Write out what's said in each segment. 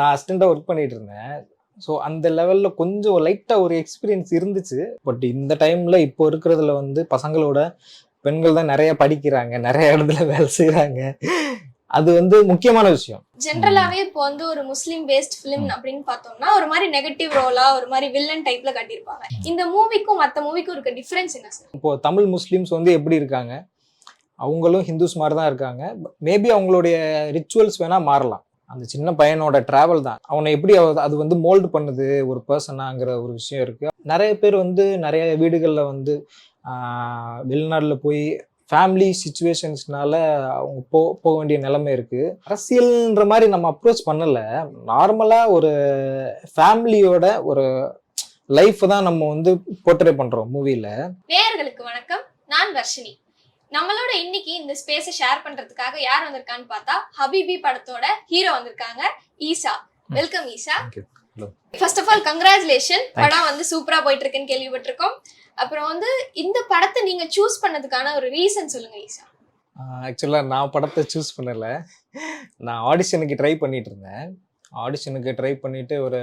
நான் அசிஸ்டண்டாக ஒர்க் பண்ணிட்டு இருந்தேன். ஸோ அந்த லெவலில் கொஞ்சம் லைட்டாக ஒரு எக்ஸ்பீரியன்ஸ் இருந்துச்சு. பட் இந்த டைமில் இப்போ இருக்கிறதுல வந்து பசங்களோட பெண்கள் தான் நிறைய படிக்கிறாங்க, நிறைய இடத்துல வேலை செய்கிறாங்க. அது வந்து முக்கியமான விஷயம். ஜென்ரலாவே இப்போ வந்து ஒரு முஸ்லீம் பேஸ்ட் ஃபிலிம் அப்படின்னு பார்த்தோம்னா ஒரு மாதிரி நெகட்டிவ் ரோலா ஒரு மாதிரி வில்லன் டைப்ல கட்டியிருப்பாங்க. இந்த மூவிக்கும் மற்ற மூவிக்கும் இருக்க டிஃபரன்ஸ் என்ன சார்? இப்போ தமிழ் முஸ்லீம்ஸ் வந்து எப்படி இருக்காங்க, அவங்களும் ஹிந்துஸ் மாதிரி தான் இருக்காங்க. மேபி அவங்களுடைய ரிச்சுவல்ஸ் வேணா மாறலாம். அந்த சின்ன பையனோட டிராவல் தான் அவனை எப்படி அது வந்து மோல்டு பண்ணுது ஒரு பர்சனாங்கிற ஒரு விஷயம் இருக்கு. நிறைய பேர் வந்து நிறைய வீடுகளில் வந்து வெளிநாட்டில் போய் ஃபேமிலி சுச்சுவேஷன்ஸ்னால அவங்க போக வேண்டிய நிலைமை இருக்கு. அரசியல்ன்ற மாதிரி நம்ம அப்ரோச் பண்ணல, நார்மலா ஒரு ஃபேமிலியோட ஒரு லைஃப் தான் நம்ம வந்து போர்ட்ரே பண்றோம் மூவில. நேயர்களுக்கு வணக்கம், நான் வர்ஷினி. நம்மளோட இன்னைக்கு இந்த ஸ்பேஸை ஷேர் பண்றதுக்காக யார் வந்திருக்கான்னு பார்த்தா ஹபீபி படத்தோட ஹீரோ வந்திருக்காங்க, Eesa. Welcome Eesa. First of all congratulation, படம் வந்து சூப்பரா போயிட்டு இருக்குன்னு கேள்விப்பட்டிருக்கோம். அப்புறம் வந்து இந்த படத்தை நீங்க சூஸ் பண்ணதுக்கான ஒரு ரீசன் சொல்லுங்க ஈசா. ஆக்சுவலாக நான் படத்தை சூஸ் பண்ணல, நான் ஆடிஷனுக்கு ட்ரை பண்ணிட்டு இருந்தேன். ஆடிஷனுக்கு ட்ரை பண்ணிட்டு ஒரு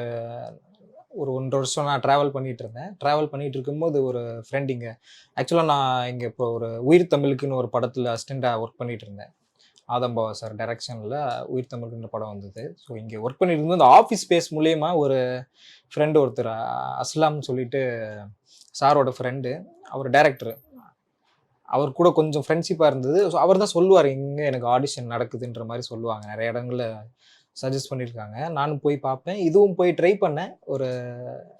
1.5 வருஷம் நான் ட்ராவல் பண்ணிட்டு இருந்தேன். ட்ராவல் பண்ணிட்டு இருக்கும்போது ஒரு ஃப்ரெண்ட் இங்கே, ஆக்சுவலாக நான் இங்கே இப்போ ஒரு உயிர் தமிழுக்குன்னு ஒரு படத்தில் அசிஸ்டண்டாக ஒர்க் பண்ணிட்டு இருந்தேன். ஆதம்பாவா சார் டைரக்ஷனில் உயிர் தமிழுக்குன்ற படம் வந்தது. ஸோ இங்கே ஒர்க் பண்ணிட்டு இருக்கும்போது அந்த ஆஃபீஸ் ஸ்பேஸ் மூலயமா ஒரு ஃப்ரெண்டு ஒருத்தர் அஸ்லாம்னு சொல்லிட்டு சாரோட ஃப்ரெண்டு, அவர் டைரக்டரு, அவர் கூட கொஞ்சம் ஃப்ரெண்ட்ஷிப்பாக இருந்தது. ஸோ அவர் தான் சொல்லுவார் இங்கே எனக்கு ஆடிஷன் நடக்குதுன்ற மாதிரி சொல்லுவாங்க, நிறைய இடங்களில் சஜஸ்ட் பண்ணியிருக்காங்க. நானும் போய் பார்ப்பேன், இதுவும் போய் ட்ரை பண்ணேன்.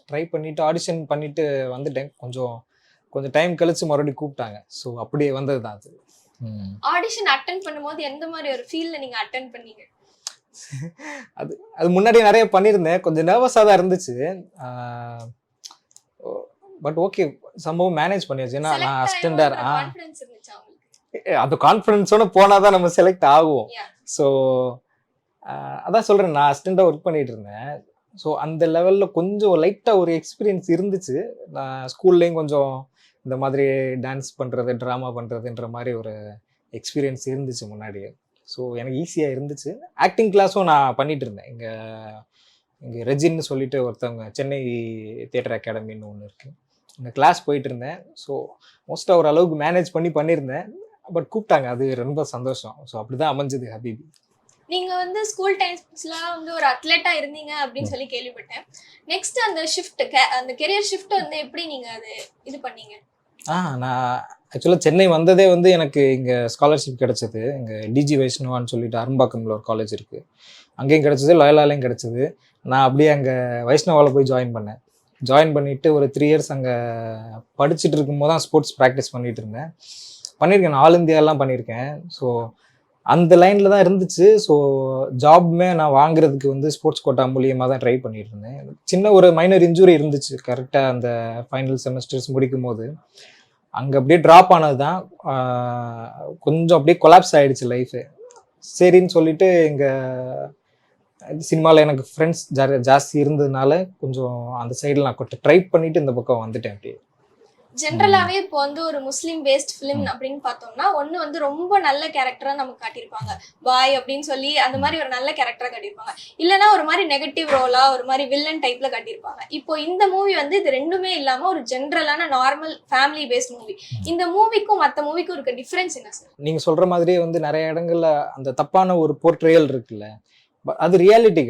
ட்ரை பண்ணிவிட்டு ஆடிஷன் பண்ணிவிட்டு வந்துட்டேன். கொஞ்சம் டைம் கழிச்சு மறுபடியும் கூப்பிட்டாங்க. ஸோ அப்படியே வந்தது தான் அது. ஆடிஷன் அட்டெண்ட் பண்ணும்போது எந்த மாதிரி ஒரு ஃபீல்ல நீங்க அட்டெண்ட் பண்ணீங்க? அது முன்னாடி நிறைய பண்ணியிருந்தேன், கொஞ்சம் நர்வஸாக தான் இருந்துச்சு. பட் ஓகே, சம்பவம் மேனேஜ் பண்ணியாச்சு. ஏன்னா நான் அசிஸ்டண்டாக அந்த கான்ஃபிடன்ஸோட போனால் தான் நம்ம செலக்ட் ஆகும். ஸோ அதான் சொல்கிறேன், நான் அசிஸ்டண்டாக ஒர்க் பண்ணிட்டு இருந்தேன். ஸோ அந்த லெவலில் கொஞ்சம் லைட்டாக ஒரு எக்ஸ்பீரியன்ஸ் இருந்துச்சு. நான் ஸ்கூல்லேயும் கொஞ்சம் இந்த மாதிரி டான்ஸ் பண்ணுறது, ட்ராமா பண்ணுறதுன்ற மாதிரி ஒரு எக்ஸ்பீரியன்ஸ் இருந்துச்சு முன்னாடியே. ஸோ எனக்கு ஈஸியாக இருந்துச்சு. ஆக்டிங் கிளாஸும் நான் பண்ணிட்டு இருந்தேன். இங்கே ரெஜின்னு சொல்லிட்டு ஒருத்தவங்க, சென்னை தியேட்டர் அகாடமின்னு ஒன்று இருக்குது, இந்த கிளாஸ் போயிட்டு இருந்தேன். ஸோ மோஸ்ட்டாக ஓரளவுக்கு மேனேஜ் பண்ணியிருந்தேன். பட் கூப்பிட்டாங்க, அது ரொம்ப சந்தோஷம். ஸோ அப்படி தான் அமைஞ்சது ஹபீபி. நீங்க வந்து ஸ்கூல் டைம்ஸ்லாம் வந்து ஒரு அத்லெட்டா இருந்தீங்க அப்படின்னு சொல்லி கேள்விப்பட்டேன். நெக்ஸ்ட் அந்த ஷிஃப்ட், அந்த கெரியர் ஷிஃப்ட் வந்து எப்படி நீங்க அது இது பண்ணீங்க? நான் ஆக்சுவலாக சென்னை வந்ததே வந்து எனக்கு இங்கே ஸ்காலர்ஷிப் கிடச்சிது. இங்கே டிஜி வைஷ்ணவான்னு சொல்லிட்டு அரும்பாக்கம்ல ஒரு காலேஜ் இருக்குது, அங்கேயும் கிடச்சிது, லோயலாலையும் கிடச்சிது. நான் அப்படியே அங்கே வைஷ்ணவாவில் போய் ஜாயின் பண்ணிவிட்டு ஒரு 3 இயர்ஸ் அங்கே படிச்சுட்டு இருக்கும்போது தான் ஸ்போர்ட்ஸ் ப்ராக்டிஸ் பண்ணியிருக்கேன். நான் ஆல் இந்தியாலாம் பண்ணியிருக்கேன். ஸோ அந்த லைனில் தான் இருந்துச்சு. ஸோ ஜாப்மே நான் வாங்குறதுக்கு வந்து ஸ்போர்ட்ஸ் கோட்டா மூலியமாக தான் ட்ரை பண்ணிட்டு இருந்தேன். சின்ன ஒரு மைனர் இன்ஜுரி இருந்துச்சு கரெக்டாக அந்த ஃபைனல் செமஸ்டர்ஸ் முடிக்கும் போது. அங்கே அப்படியே ட்ராப் ஆனது தான், கொஞ்சம் அப்படியே கொலாப்ஸ் ஆகிடுச்சு லைஃபு. சரின்னு சொல்லிட்டு இங்கே சினிமாவில் எனக்கு ஃப்ரெண்ட்ஸ் ஜாஸ்தி இருந்ததுனால கொஞ்சம் அந்த சைடில் நான் கொஞ்சம் ட்ரை பண்ணிவிட்டு இந்த பக்கம் வந்துட்டேன். அப்படியே ஜென்ரலாவே இப்போ வந்து ஒரு முஸ்லீம் பேஸ்ட் ஃபிலிம் அப்படின்னு பார்த்தோம்னா ஒன்று வந்து ரொம்ப நல்ல கேரக்டரா நமக்கு காட்டியிருப்பாங்க, பாய் அப்படின்னு சொல்லி அந்த மாதிரி ஒரு நல்ல கேரக்டரா காட்டியிருப்பாங்க. இல்லைன்னா ஒரு மாதிரி நெகட்டிவ் ரோலா ஒரு மாதிரி வில்லன் டைப்ல காட்டியிருப்பாங்க. இப்போ இந்த மூவி வந்து இது ரெண்டுமே இல்லாம ஒரு ஜென்ரலான நார்மல் ஃபேமிலி பேஸ்ட் மூவி. இந்த மூவிக்கும் மற்ற மூவிக்கும் இருக்க டிஃபரன்ஸ் என்ன சார்? நீங்க சொல்ற மாதிரியே வந்து நிறைய இடங்கள்ல அந்த தப்பான ஒரு போர்ட்ரேயல் இருக்குல்ல, அது ரியாலிட்டி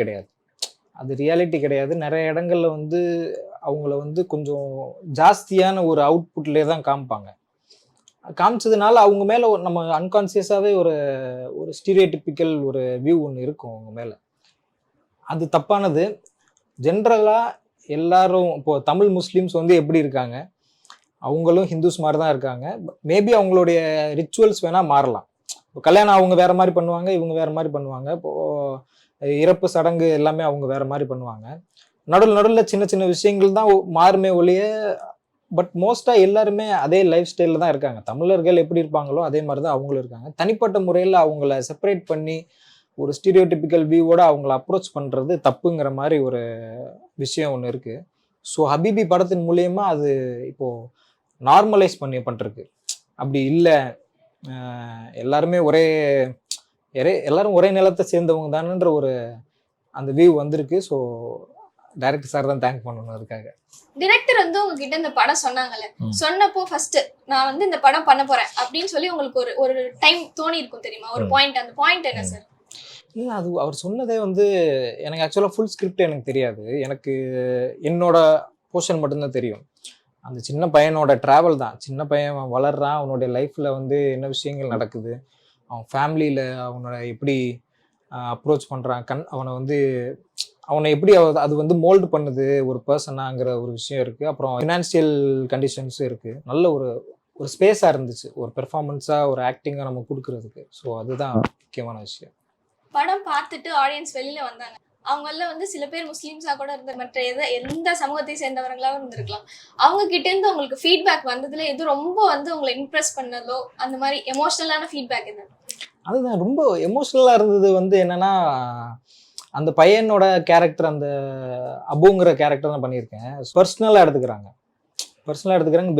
கிடையாது. நிறைய இடங்கள்ல வந்து அவங்கள வந்து கொஞ்சம் ஜாஸ்தியான ஒரு அவுட்புட்லேயே தான் காமிச்சதுனால அவங்க மேலே நம்ம அன்கான்சியஸாகவே ஒரு ஸ்டீரியோடிபிக்கல் ஒரு வியூ ஒன்று இருக்கும் அவங்க மேலே. அது தப்பானது. ஜென்ரலாக எல்லாரும் இப்போது தமிழ் முஸ்லீம்ஸ் வந்து எப்படி இருக்காங்க, அவங்களும் ஹிந்துஸ் மாதிரி தான் இருக்காங்க. மேபி அவங்களுடைய ரிச்சுவல்ஸ் வேணால் மாறலாம். இப்போ கல்யாணம் அவங்க வேறு மாதிரி பண்ணுவாங்க, இவங்க வேறு மாதிரி பண்ணுவாங்க. இப்போது இறப்பு சடங்கு எல்லாமே அவங்க வேறு மாதிரி பண்ணுவாங்க. நடுவில் சின்ன சின்ன விஷயங்கள் தான் மாறுமே ஒழிய, பட் மோஸ்ட்டாக எல்லாருமே அதே லைஃப் ஸ்டைலில் தான் இருக்காங்க. தமிழர்கள் எப்படி இருப்பாங்களோ அதே மாதிரி தான் அவங்களும் இருக்காங்க. தனிப்பட்ட முறையில் அவங்கள செப்பரேட் பண்ணி ஒரு ஸ்டீரியோடிபிக்கல் வியூவோட அவங்கள அப்ரோச் பண்ணுறது தப்புங்கிற மாதிரி ஒரு விஷயம் ஒன்று இருக்குது. ஸோ ஹபீபி படத்தின் மூலயமா அது இப்போது நார்மலைஸ் பண்ணிருக்கு. அப்படி இல்லை, எல்லாருமே எல்லாரும் ஒரே நிலத்தை சேர்ந்தவங்க தானுன்ற ஒரு அந்த வியூ வந்திருக்கு. ஸோ டைரக்டர் சார் தான் தேங்க் பண்ணணும் அதுக்காக. டிரெக்டர் வந்து உங்ககிட்ட இந்த படம் சொன்னாங்கல்ல, சொன்னப்போ ஃபர்ஸ்ட் நான் வந்து இந்த படம் பண்ண போறேன் அப்படின்னு சொல்லி உங்களுக்கு ஒரு ஒரு டைம் தோணி இருக்கும் தெரியுமா, ஒரு பாயிண்ட், அந்த பாயிண்ட் என்ன சார்? இல்லை, அது அவர் சொன்னதே வந்து எனக்கு ஆக்சுவலாக ஃபுல் ஸ்கிரிப்ட் எனக்கு தெரியாது. எனக்கு என்னோட போர்ஷன் மட்டும்தான் தெரியும். அந்த சின்ன பையனோட ட்ராவல் தான். சின்ன பையன் வளர்றான், அவனுடைய லைஃப்பில் வந்து என்ன விஷயங்கள் நடக்குது, அவன் ஃபேமிலியில் அவனோட எப்படி அப்ரோச் பண்ணுறான், அவனை வந்து அவனை எப்படி அது வந்து மோல்டு பண்ணுது ஒரு பர்சனாங்கிற ஒரு விஷயம் இருக்குது. அப்புறம் ஃபினான்ஷியல் கண்டிஷன்ஸும் இருக்குது. நல்ல ஒரு ஒரு ஸ்பேஸாக இருந்துச்சு ஒரு பெர்ஃபார்மன்ஸாக, ஒரு ஆக்டிங்காக நம்ம கொடுக்கறதுக்கு. ஸோ அதுதான் முக்கியமான விஷயம். படம் பார்த்துட்டு ஆடியன்ஸ் வெளியில வந்தாங்க. அவங்கள வந்து சில பேர் முஸ்லீம்ஸா கூட இருந்த, மற்ற எந்த சமூகத்தை சேர்ந்தவர்களாகவும் இருந்திருக்கலாம். அவங்க கிட்ட இருந்து உங்களுக்கு ஃபீட்பேக் வந்ததுல எது ரொம்ப வந்து உங்களை இம்ப்ரெஸ் பண்ணதோ, அந்த மாதிரி எமோஷனலான ஃபீட்பேக் எது? அதுதான் ரொம்ப எமோஷ்னலாக இருந்தது வந்து என்னன்னா, அந்த பையனோட கேரக்டர், அந்த அபுங்கிற கேரக்டர் தான் பண்ணியிருக்கேன். பர்சனலாக எடுத்துக்கிறாங்க.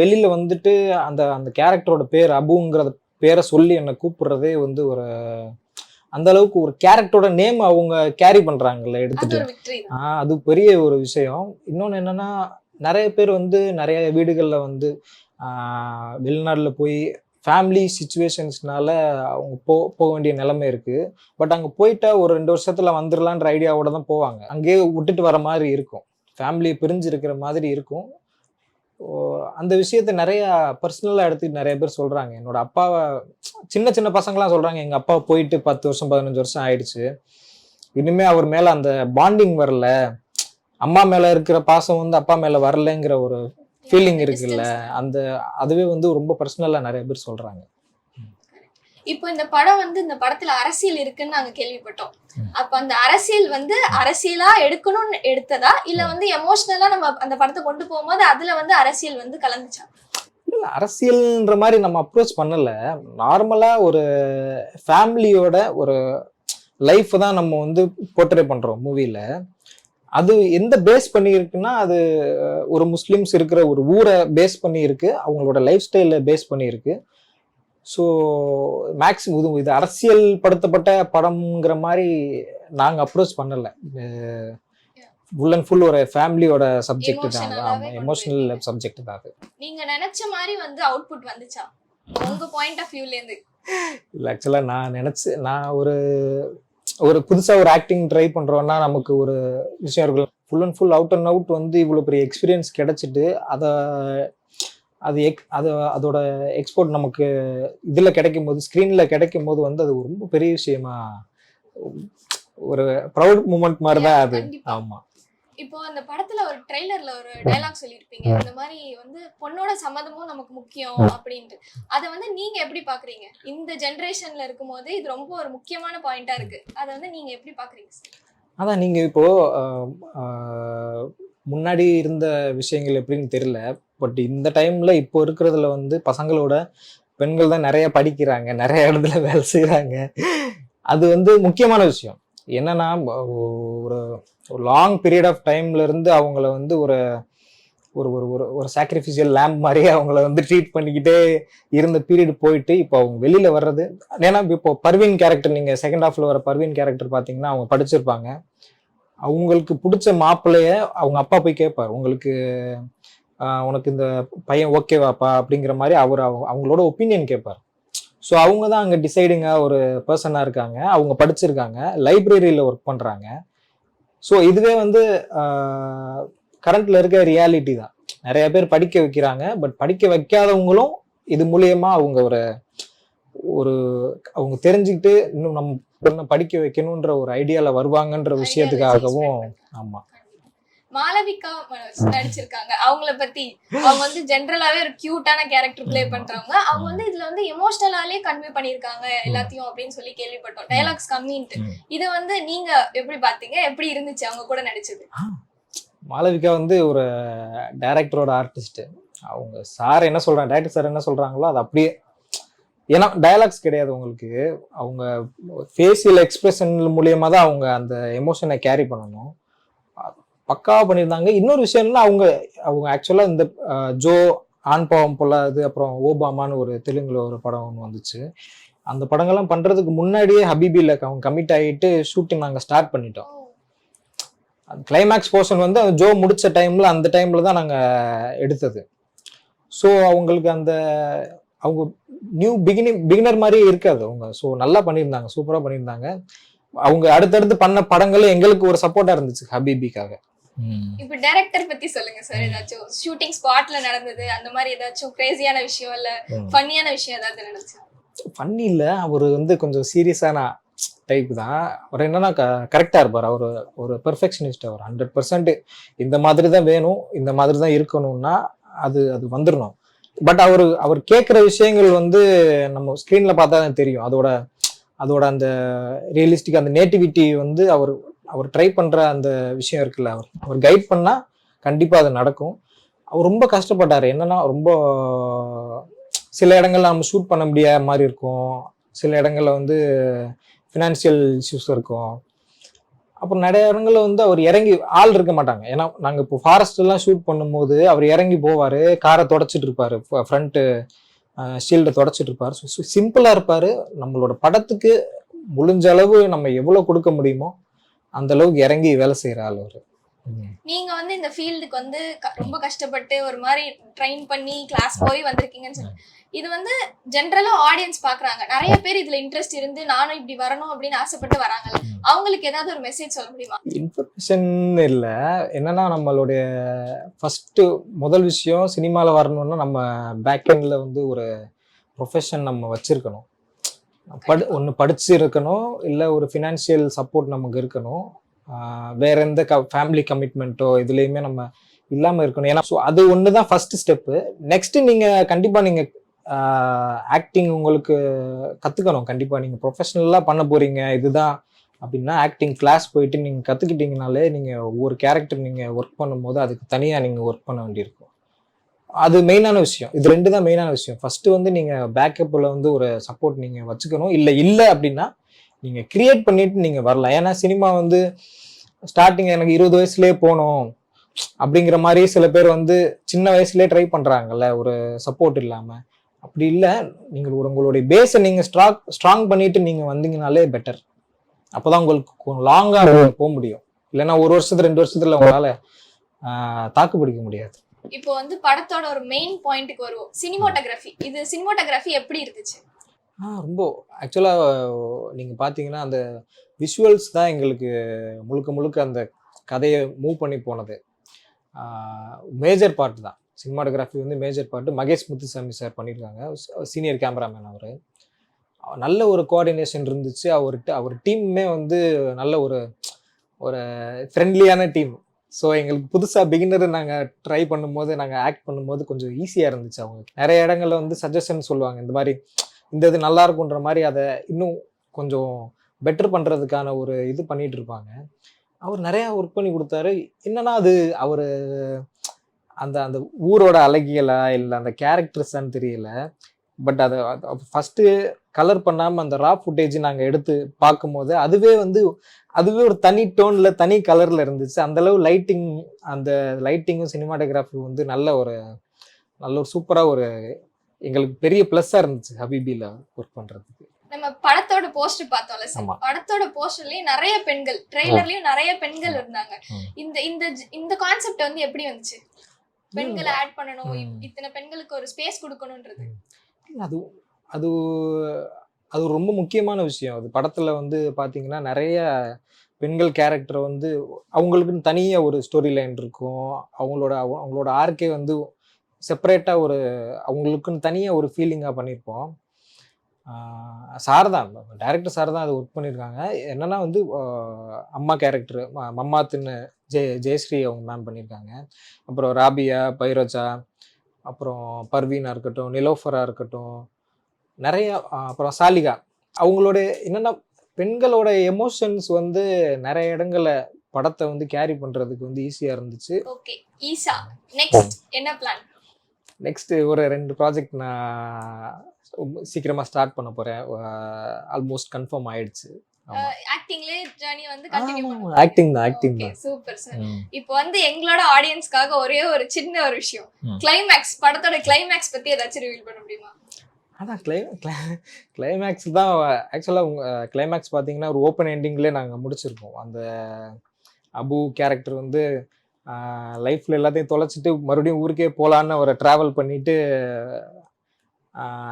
வெளியில் வந்துட்டு அந்த அந்த கேரக்டரோட பேர் அபுங்கிற பேரை சொல்லி என்னை கூப்பிடுறதே வந்து ஒரு அந்த அளவுக்கு ஒரு கேரக்டரோட நேம் அவங்க கேரி பண்றாங்கல்ல எடுத்துட்டு, அது பெரிய ஒரு விஷயம். இன்னொன்று என்னன்னா, நிறைய பேர் வந்து நிறைய வீடுகளில் வந்து வெளிநாடுல போய் ஃபேமிலி சுச்சுவேஷன்ஸ்னால அவங்க போக வேண்டிய நிலைமை இருக்குது. பட் அங்கே போயிட்டா ஒரு 2 வருஷத்துல வந்துடலான்ற ஐடியாவோட தான் போவாங்க. அங்கேயே விட்டுட்டு வர மாதிரி இருக்கும், ஃபேமிலியை பிரிஞ்சு இருக்கிற மாதிரி இருக்கும். அந்த விஷயத்த நிறைய பர்சனலாக எடுத்துக்கிட்டு நிறைய பேர் சொல்கிறாங்க. என்னோட அப்பாவை சின்ன சின்ன பசங்களாம் சொல்கிறாங்க, எங்கள் அப்பா போயிட்டு 10 வருஷம் 15 வருஷம் ஆயிடுச்சு, இனிமேல் அவர் மேலே அந்த பாண்டிங் வரல, அம்மா மேலே இருக்கிற பாசம் வந்து அப்பா மேலே வரலைங்கிற ஒரு ஃபீலிங் இருக்குல்ல, அந்த அதுவே வந்து ரொம்ப பர்சனலாக நிறைய பேர் சொல்கிறாங்க. இப்போ இந்த படம் வந்து, இந்த படத்துல அரசியல் இருக்குன்னு நாங்க கேள்விப்பட்டோம். அப்ப அந்த அரசியல் வந்து அரசியலா எடுக்கணும்னு எடுத்ததா, இல்ல வந்து எமோஷனலா நம்ம அந்த படத்தை கொண்டு போகும்போது அதுல வந்து அரசியல் வந்து கலந்துச்சா? இல்ல, அரசியல்ன்ற மாதிரி நம்ம அப்ரோச் பண்ணல. நார்மலா ஒரு ஃபேமிலியோட ஒரு லைஃப் தான் நம்ம வந்து போர்ட்ரே பண்றோம் மூவில. அது எந்த பேஸ் பண்ணி இருக்குன்னா, அது ஒரு முஸ்லிம்ஸ் இருக்கிற ஒரு ஊரை பேஸ் பண்ணி இருக்கு, அவங்களோட லைஃப் ஸ்டைல பேஸ் பண்ணி இருக்கு. ஸோ மேக்ஸிமம் இது அரசியல் படுத்தப்பட்ட படம்ங்கிற மாதிரி நாங்கள் அப்ரோச் பண்ணலை. ஃபுல் அண்ட் ஃபுல் ஒரு ஃபேமிலியோட சப்ஜெக்ட் தான், எமோஷனல் சப்ஜெக்ட் தான் அது. நீங்க நினைச்ச மாதிரி வந்து அவுட்புட் வந்துச்சா உங்க பாயிண்ட் ஆஃப் வியூல இருந்து? இல்லை, ஆக்சுவலாக நான் ஒரு புதுசாக ஒரு ஆக்டிங் ட்ரை பண்ணுறோன்னா நமக்கு ஒரு விஷயம் இருக்கும். Full and full out and out வந்து இவ்வளோ பெரிய எக்ஸ்பீரியன்ஸ் கிடைச்சிட்டு அதோட எக்ஸ்போர்ட் நமக்கு இதில் கிடைக்கும் போது, ஸ்க்ரீனில் கிடைக்கும் போது வந்து அது ரொம்ப பெரிய விஷயமா, ஒரு ப்ரௌட் மூமெண்ட் மாதிரி தான் அது. ஆமாம். இப்போ அந்த படத்துல ஒரு ட்ரெய்லர்ல ஒரு டயலாக் சொல்லியிருப்பீங்க, இந்த மாதிரி வந்து பொண்ணோட சம்மதமும் நமக்கு முக்கியம் அப்படின்ட்டு. அதை வந்து நீங்க எப்படி பாக்குறீங்க? இந்த ஜெனரேஷன்ல இருக்கும் போது இது ரொம்ப ஒரு முக்கியமான பாயிண்டா இருக்கு. அதை வந்து நீங்க எப்படி பாக்குறீங்க? அதான், நீங்க இப்போ முன்னாடி இருந்த விஷயங்கள் எப்படின்னு தெரியல, பட் இந்த டைம்ல இப்போ இருக்கிறதுல வந்து பசங்களோட பெண்கள் தான் நிறைய படிக்கிறாங்க, நிறைய இடத்துல வேலை செய்யறாங்க. அது வந்து முக்கியமான விஷயம். என்னன்னா, ஒரு லாங் பீரியட் ஆஃப் டைம்ல இருந்து அவங்கள வந்து ஒரு ஒரு ஒரு ஒரு சாக்ரிஃபிஷியல் லேம்ப் மாதிரியே அவங்கள வந்து ட்ரீட் பண்ணிக்கிட்டே இருந்த பீரியட் போயிட்டு இப்போ அவங்க வெளியில வர்றது. ஏன்னா இப்போ பர்வீன் கேரக்டர், நீங்க செகண்ட் ஹாஃப்ல வர பர்வீன் கேரக்டர் பாத்தீங்கன்னா, அவங்க படிச்சிருப்பாங்க, அவங்களுக்கு பிடிச்ச மாப்பிள்ளைய அவங்க அப்பா போய் கேட்பார், உனக்கு இந்த பையன் ஓகேவாப்பா அப்படிங்கிற மாதிரி அவங்களோட ஒப்பீனியன் கேட்பார். ஸோ அவங்க தான் அங்கே டிசைடிங்காக ஒரு பர்சனாக இருக்காங்க, அவங்க படிச்சிருக்காங்க, லைப்ரரியில் ஒர்க் பண்ணுறாங்க. ஸோ இதுவே வந்து கரண்ட்ல இருக்க ரியாலிட்டி தான். நிறைய பேர் படிக்க வைக்கிறாங்க, பட் படிக்க வைக்காதவங்களும் இது மூலியமா அவங்க ஒரு அவங்க தெரிஞ்சுக்கிட்டு இன்னும் நம்ம படிக்க வைக்கணும்ன்ற ஒரு ஐடியால வருவாங்கன்ற விஷயத்துக்காகவும். ஆமா, மாளவிகா நடிச்சிருக்காங்க. அவங்கள பத்தி, அவங்க வந்து ஜெனரலாவே ஒரு கியூட்டான கேரக்டர் பிளே பண்றவங்க. அவங்க வந்து இதுல வந்து எமோஷனலாலே கன்வே பண்ணிருக்காங்க எல்லாத்தையும் அப்படின்னு சொல்லி கேள்விப்பட்டோம். டயலாக்ஸ் கம்மின்ட்டு. இது வந்து நீங்க எப்படி பாத்தீங்க? எப்படி இருந்துச்சு அவங்க கூட நடிச்சது? மாளவிகா வந்து ஒரு டைரக்டரோட ஆர்டிஸ்ட். அவங்க சார் என்ன சொல்றாங்க, டைரக்டர் சார் என்ன சொல்றாங்களோ அது அப்படியே. ஏன்னா டயலாக்ஸ் கிடையாது உங்களுக்கு, அவங்க ஃபேஷியல் எக்ஸ்பிரஷன் மூலியமா தான் அவங்க அந்த எமோஷனை கேரி பண்ணணும். பக்காவா பண்ணியிருந்தாங்க. இன்னொரு விஷயம்னா, அவங்க ஆக்சுவலா இந்த ஜோ ஆண் பாவம் பொல்லாது, அப்புறம் ஓபாமான்னு ஒரு தெலுங்குல ஒரு படம் ஒன்று வந்துச்சு. அந்த படங்கள்லாம் பண்றதுக்கு முன்னாடியே ஹபீபில அவங்க கமிட் ஆகிட்டு ஷூட்டிங் நாங்கள் ஸ்டார்ட் பண்ணிட்டோம். கிளைமேக்ஸ் போர்ஷன் வந்து ஜோ முடிச்ச டைம்ல அந்த டைம்ல தான் நாங்க எடுத்தது. ஸோ அவங்களுக்கு அந்த அவங்க பிகினர் மாதிரியே இருக்காது அவங்க. ஸோ நல்லா பண்ணியிருந்தாங்க, சூப்பரா பண்ணியிருந்தாங்க. அவங்க அடுத்தடுத்து பண்ண படங்களும் எங்களுக்கு ஒரு சப்போர்ட்டா இருந்துச்சு ஹபீபிக்காக. இப்ப டைரக்டர் பத்தி சொல்லுங்க சார். ஏதாச்சும் ஷூட்டிங் ஸ்பாட்ல நடந்தது அந்த மாதிரி ஏதாச்சும் கிரேசியான விஷயம் இல்ல ஃபன்னியான விஷயம் ஏதாவது நடந்துச்சு? ஃபன்னி இல்ல, அவர் வந்து கொஞ்சம் சீரியஸான டைப் தான். அவர் என்னன்னா கரெக்டா இருப்பார். அவர் ஒரு பெர்ஃபெக்ஷனிஸ்ட். அவர் 100% இந்த மாதிரி தான் வேணும், இந்த மாதிரி தான் இருக்கணும்னா அது அது வந்துடணும். பட் அவர் கேட்குற விஷயங்கள் வந்து நம்ம ஸ்க்ரீன்ல பார்த்தா தான் தெரியும். அதோட அந்த ரியலிஸ்டிக் அந்த நேட்டிவிட்டி வந்து அவர் ட்ரை பண்ற அந்த விஷயம் இருக்குல்ல, அவர் கைட் பண்ணா கண்டிப்பா அது நடக்கும். அவர் ரொம்ப கஷ்டப்பட்டாரு. என்னன்னா ரொம்ப சில இடங்கள்ல நம்ம ஷூட் பண்ண முடியாத மாதிரி இருக்கும், சில இடங்கள்ல வந்து ஃபினான்சியல் இஷ்யூஸ் இருக்கும். அப்புறம் நிறைய இடங்கள்ல வந்து அவர் இறங்கி ஆள் இருக்க மாட்டாங்க. ஏன்னா நாங்க இப்போ ஃபாரஸ்ட் எல்லாம் ஷூட் பண்ணும்போது அவர் இறங்கி போவாரு, காரை தொடச்சிட்டு இருப்பாரு, ஃப்ரண்ட் ஷீல்டை தொடச்சிட்டு இருப்பாரு. சிம்பிளா இருப்பாரு. நம்மளோட படத்துக்கு முடிஞ்ச அளவு நம்ம எவ்வளவு கொடுக்க முடியுமோ அந்த அளவுக்கு இறங்கி வேலை செய்யற ஆள் அவரு. நீங்க வந்து இந்த ஃபீல்டுக்கு வந்து ரொம்ப கஷ்டப்பட்டு ஒரு மாதிரி ட்ரெயின் பண்ணி கிளாஸ் போய் வந்திருக்கீங்கன்னு சொல்லுங்க. இது வந்து ஜென்ரலா ஆடியன்ஸ் பாக்குறாங்க, நிறைய பேர் இதுல இன்ட்ரெஸ்ட் இருந்து நானும் இப்படி வரணும் அப்படின்னு ஆசைப்பட்டு வராங்கல்ல, அவங்களுக்கு ஏதாவது ஒரு மெசேஜ் சொல்ல முடியுமா? இன்ஃபர்மேஷன் இல்ல, என்னன்னா நம்மளுடைய ஃபர்ஸ்ட் முதல் விஷயம் சினிமால வரணும்னா நம்ம பேக் எண்ட்ல வந்து ஒரு ப்ரொஃபஷன் நம்ம வச்சிருக்கணும். ஒன்று படிச்சு இருக்கணும், இல்லை ஒரு ஃபினான்ஷியல் சப்போர்ட் நமக்கு இருக்கணும். வேற எந்த ஃபேமிலி கமிட்மெண்ட்டோ இதுலேயுமே நம்ம இல்லாமல் இருக்கணும். ஏன்னா ஸோ அது ஒன்று தான் ஃபர்ஸ்ட் ஸ்டெப்பு. நெக்ஸ்ட் நீங்கள் கண்டிப்பாக நீங்கள் ஆக்டிங் உங்களுக்கு கற்றுக்கணும். கண்டிப்பாக நீங்கள் ப்ரொஃபஷனலாக பண்ண போறீங்க இதுதான் அப்படின்னா ஆக்டிங் கிளாஸ் போயிட்டு நீங்கள் கற்றுக்கிட்டீங்கனாலே நீங்கள் ஒவ்வொரு கேரக்டர் நீங்கள் ஒர்க் பண்ணும்போது அதுக்கு தனியாக நீங்கள் ஒர்க் பண்ண வேண்டியிருக்கும். அது மெயினான விஷயம். இது ரெண்டு தான் மெயினான விஷயம். ஃபர்ஸ்ட் வந்து நீங்க பேக்கப்ல வந்து ஒரு சப்போர்ட் நீங்க வச்சுக்கணும். இல்ல அப்படின்னா நீங்க கிரியேட் பண்ணிட்டு நீங்க வரலாம். ஏன்னா சினிமா வந்து ஸ்டார்டிங் எனக்கு 20 வயசுலயே போகணும் அப்படிங்கிற மாதிரி சில பேர் வந்து சின்ன வயசுலயே ட்ரை பண்றாங்கல்ல, ஒரு சப்போர்ட் இல்லாம. அப்படி இல்லை, நீங்கள் உங்களுடைய பேஸை நீங்க ஸ்ட்ராங் பண்ணிட்டு நீங்க வந்தீங்கனாலே பெட்டர். அப்போதான் உங்களுக்கு லாங்கா போக முடியும். இல்லைன்னா 1 வருஷத்துல 2 வருஷத்துல உங்களால தாக்கு பிடிக்க முடியாது. இப்போ வந்து படத்தோட ஒரு மெயின் பாயிண்ட்டுக்கு வருவோம், சினிமோட்டோகிராஃபி. இது சினிமோட்டோகிராஃபி எப்படி இருந்துச்சு? ரொம்ப ஆக்சுவலா நீங்க பாத்தீங்கன்னா அந்த விஷுவல்ஸ் தான் எங்களுக்கு முழுக்க அந்த கதையை மூவ் பண்ணி போனது. மேஜர் பார்ட் தான் சினிமாட்டோகிராஃபி வந்து major part. Mahesh Muthusamy sir பண்ணியிருக்காங்க, சீனியர் கேமராமேன். அவர் நல்ல ஒரு கோஆர்டினேஷன் இருந்துச்சு. அவர் டீமுமே வந்து நல்ல ஒரு ஃப்ரெண்ட்லியான டீம். ஸோ எங்களுக்கு புதுசாக பிகினர் நாங்கள் ட்ரை பண்ணும்போது, நாங்கள் ஆக்ட் பண்ணும்போது கொஞ்சம் ஈஸியாக இருந்துச்சு. அவங்க நிறைய இடங்கள்ல வந்து சஜஷன் சொல்லுவாங்க, இந்த மாதிரி இந்த இது நல்லா இருக்குன்ற மாதிரி, அதை இன்னும் கொஞ்சம் பெட்டர் பண்ணுறதுக்கான ஒரு இது பண்ணிட்டு இருப்பாங்க. அவர் நிறையா ஒர்க் பண்ணி கொடுத்தாரு. என்னன்னா அது அவர் அந்த அந்த ஊரோட அழகியலா இல்லை அந்த கேரக்டர்ஸான்னு தெரியல. பட் அதை ஃபஸ்ட்டு கலர் பண்ணாமல் அந்த ரா ஃபுட்டேஜ் நாங்கள் எடுத்து பார்க்கும்போது அதுவே ஒரு தனி டோன்ல தனி கலர்ல இருந்துச்சு. அந்த அளவு லைட்டிங்கும் சினிமாட்டோகிராஃபி வந்து நல்ல ஒரு சூப்பரா ஒரு எங்களுக்கு பெரிய பிளஸ்ஸா இருந்துச்சு ஹபீபில ஒர்க் பண்றதுக்கு. நம்ம படத்தோட போஸ்டர் பார்த்தோம்ல சார், படத்தோட போஸ்டர்லயும் நிறைய பெண்கள், ட்ரெய்லர்லயும் நிறைய பெண்கள் இருந்தாங்க. இந்த கான்செப்ட் வந்து எப்படி வந்துச்சு? பெண்களை ஆட் பண்ணணும், இத்தனை பெண்களுக்கு ஒரு ஸ்பேஸ் கொடுக்கணும்ன்றது அது அது ரொம்ப முக்கியமான விஷயம். அது படத்துல வந்து பாத்தீங்கன்னா நிறைய பெண்கள் கேரக்டர் வந்து அவங்களுக்குன்னு தனியா ஒரு ஸ்டோரி லைன் இருக்கும். அவங்களோட ஆர்க்கே வந்து செப்பரேட்டா அவங்களுக்குன்னு தனியா ஒரு ஃபீலிங்கா பண்ணியிருப்போம். டைரக்டர் சார் தான் அது ஒர்க் பண்ணியிருக்காங்க. என்னன்னா வந்து அம்மா கேரக்டர் மம்மாத்துன்னு ஜெயஸ்ரீ அவங்க மேம் பண்ணியிருக்காங்க. அப்புறம் ராபியா, பைரோஜா, அப்புறம் பர்வீனா இருக்கட்டும், நிலோஃபரா இருக்கட்டும், நிறைய, அப்புறம் சாலிகா. அவங்களோட என்னன்னா பெண்களோட எமோஷன்ஸ் வந்து நிறைய இடங்கள்ல படத்தை வந்து கேரி பண்றதுக்கு வந்து ஈஸியா இருந்துச்சு. ஓகே ஈசா, நெக்ஸ்ட் என்ன பிளான்? நெக்ஸ்ட் ஒரு 2 ப்ராஜெக்ட் நான் சீக்கிரமா ஸ்டார்ட் பண்ண போறேன். ஆல்மோஸ்ட் கன்ஃபார்ம் ஆயிடுச்சு. ஆக்டிங்லயே ஜர்னி வந்து கண்டினியூ பண்ணுங்க. ஆக்டிங் தான். Super sir. இப்போ வந்து எங்களோட ஆடியன்ஸ்க்காக ஒரே ஒரு சின்ன ஒரு விஷயம், கிளைமேக்ஸ், படத்தோட கிளைமேக்ஸ் பத்தி ஏதாச்சும் ரிவீல் பண்ண முடியுமா? அதான் கிளைமேக்ஸ் தான் ஆக்சுவலாக. கிளைமேக்ஸ் பார்த்தீங்கன்னா ஒரு ஓப்பன் எண்டிங்லேயே நாங்கள் முடிச்சிருக்கோம். அபு கேரக்டர் வந்து லைஃப்பில் எல்லாத்தையும் தொலைச்சிட்டு மறுபடியும் ஊருக்கே போகலான்னு அவரை ட்ராவல் பண்ணிட்டு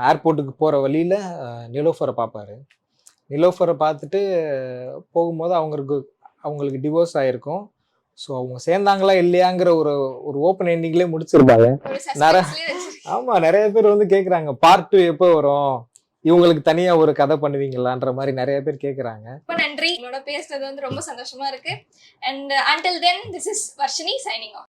ஏர்போர்ட்டுக்கு போகிற வழியில் நிலோஃபரை பார்ப்பாரு. நிலோஃபரை பார்த்துட்டு போகும்போது அவங்களுக்கு டிவோர்ஸ் ஆகிருக்கும். ஸோ அவங்க சேர்ந்தாங்களா இல்லையாங்கிற ஒரு ஓப்பன் எண்டிங்லேயே முடிச்சிருப்பாங்க. ஒரு நிறைய சஸ்பென்ஸ்லயே வச்சிருக்கீங்க. ஆமாம், நிறைய பேர் வந்து கேட்குறாங்க பார்ட் 2 எப்போ வரும், இவங்களுக்கு தனியாக ஒரு கதை பண்ணுவீங்களான்ற மாதிரி நிறைய பேர் கேட்குறாங்க. ரொம்ப நன்றி, உங்களோட பேசுறது வந்து ரொம்ப சந்தோஷமா இருக்கு. And until then this is Varshini signing off.